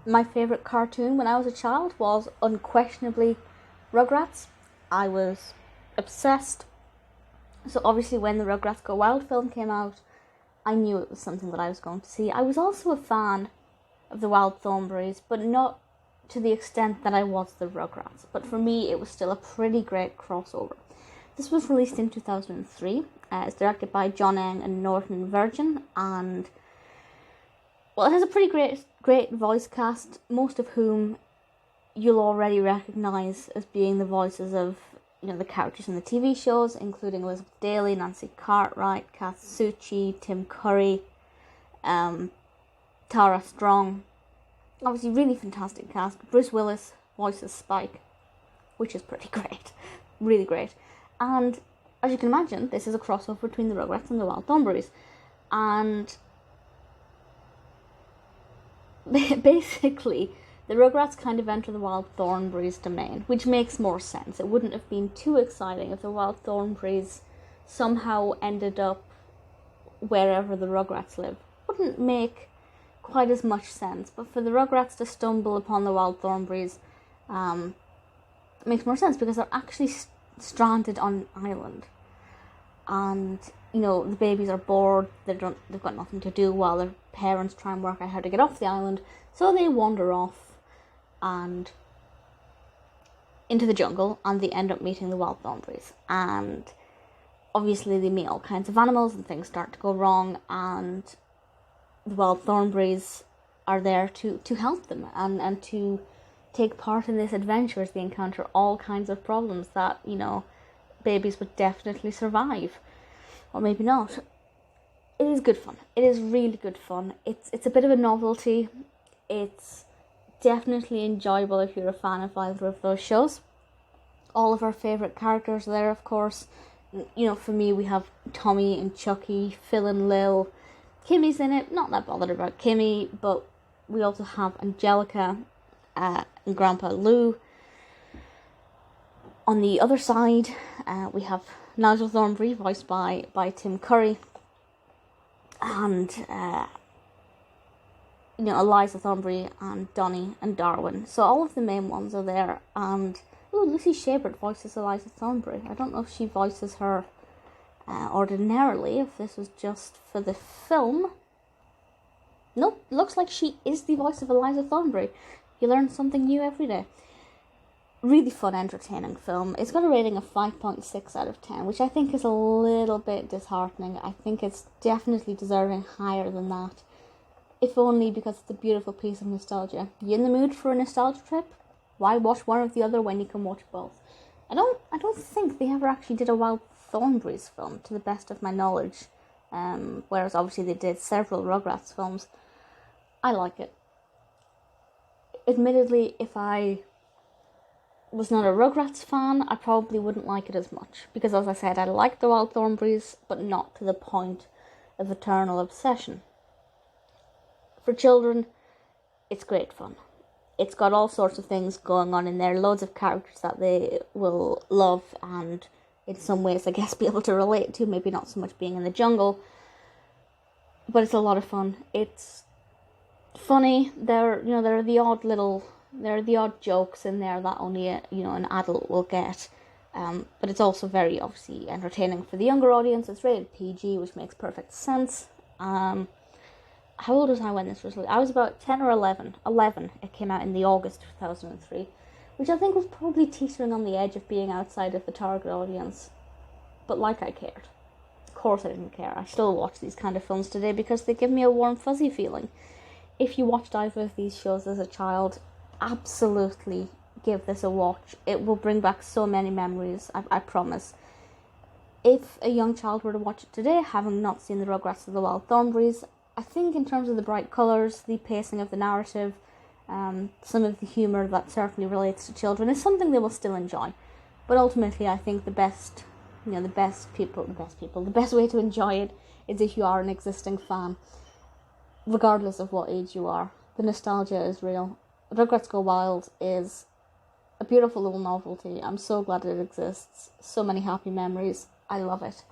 my favourite cartoon when I was a child was unquestionably Rugrats. I was obsessed. So obviously when the Rugrats Go Wild film came out, I knew it was something that I was going to see. I was also a fan of the Wild Thornberrys, but not to the extent that I was the Rugrats. But for me, it was still a pretty great crossover. This was released in 2003. It's directed by Germain and Norton Virgien, and well, it has a pretty great voice cast, most of whom you'll already recognise as being the voices of, the characters in the TV shows, including Elizabeth Daily, Nancy Cartwright, Kath, Soucie, Tim Curry, Tara Strong. Obviously, really fantastic cast. Bruce Willis voices Spike, which is pretty great, really great. And as you can imagine, this is a crossover between the Rugrats and the Wild Thornberrys. And basically, the Rugrats kind of enter the Wild Thornberrys domain, which makes more sense. It wouldn't have been too exciting if the Wild Thornberrys somehow ended up wherever the Rugrats live. Wouldn't make quite as much sense, but for the Rugrats to stumble upon the Wild Thornberrys makes more sense, because they're actually stranded on an island, and the babies are bored. They've got nothing to do while their parents try and work out how to get off the island, so they wander off and into the jungle, and they end up meeting the Wild Thornberrys. And obviously they meet all kinds of animals and things start to go wrong, and the Wild Thornberrys are there to help them and to take part in this adventure as they encounter all kinds of problems that, babies would definitely survive. Or maybe not. It is good fun. It is really good fun. It's a bit of a novelty. It's definitely enjoyable if you're a fan of either of those shows. All of our favourite characters are there, of course. For me, we have Tommy and Chuckie, Phil and Lil. Kimi's in it. Not that bothered about Kimi, but we also have Angelica and Grandpa Lou. On the other side, we have Nigel Thornberry, voiced by Tim Curry, and Eliza Thornberry and Donnie and Darwin. So all of the main ones are there, and Lucy Shabert voices Eliza Thornberry. I don't know if she voices her ordinarily, if this was just for the film. Nope, looks like she is the voice of Eliza Thornberry. You learn something new every day. Really fun, entertaining film. It's got a rating of 5.6 out of 10, which I think is a little bit disheartening. I think it's definitely deserving higher than that, if only because it's a beautiful piece of nostalgia. You in the mood for a nostalgia trip? Why watch one or the other when you can watch both? I don't think they ever actually did a Wild Thornberrys film, to the best of my knowledge. Whereas obviously they did several Rugrats films. I like it. Admittedly, if I was not a Rugrats fan, I probably wouldn't like it as much, because as I said, I like the Wild Thornberrys, but not to the point of eternal obsession. For children, it's great fun. It's got all sorts of things going on in there, loads of characters that they will love and in some ways, I guess, be able to relate to, maybe not so much being in the jungle, but it's a lot of fun. It's funny. There are the odd jokes in there that only an adult will get, but it's also very obviously entertaining for the younger audience. It's rated PG, which makes perfect sense. How old was I when this was released? I was about 10 or 11. 11. It came out in the August 2003, which I think was probably teetering on the edge of being outside of the target audience. But like I cared. Of course I didn't care. I still watch these kind of films today because they give me a warm fuzzy feeling. If you watched either of these shows as a child, absolutely give this a watch. It will bring back so many memories, I promise. If a young child were to watch it today, having not seen the Rugrats or the Wild Thornberrys, I think in terms of the bright colours, the pacing of the narrative, some of the humour that certainly relates to children is something they will still enjoy. But ultimately, I think the best way to enjoy it is if you are an existing fan, regardless of what age you are. The nostalgia is real. Rugrats Go Wild is a beautiful little novelty. I'm so glad it exists. So many happy memories. I love it.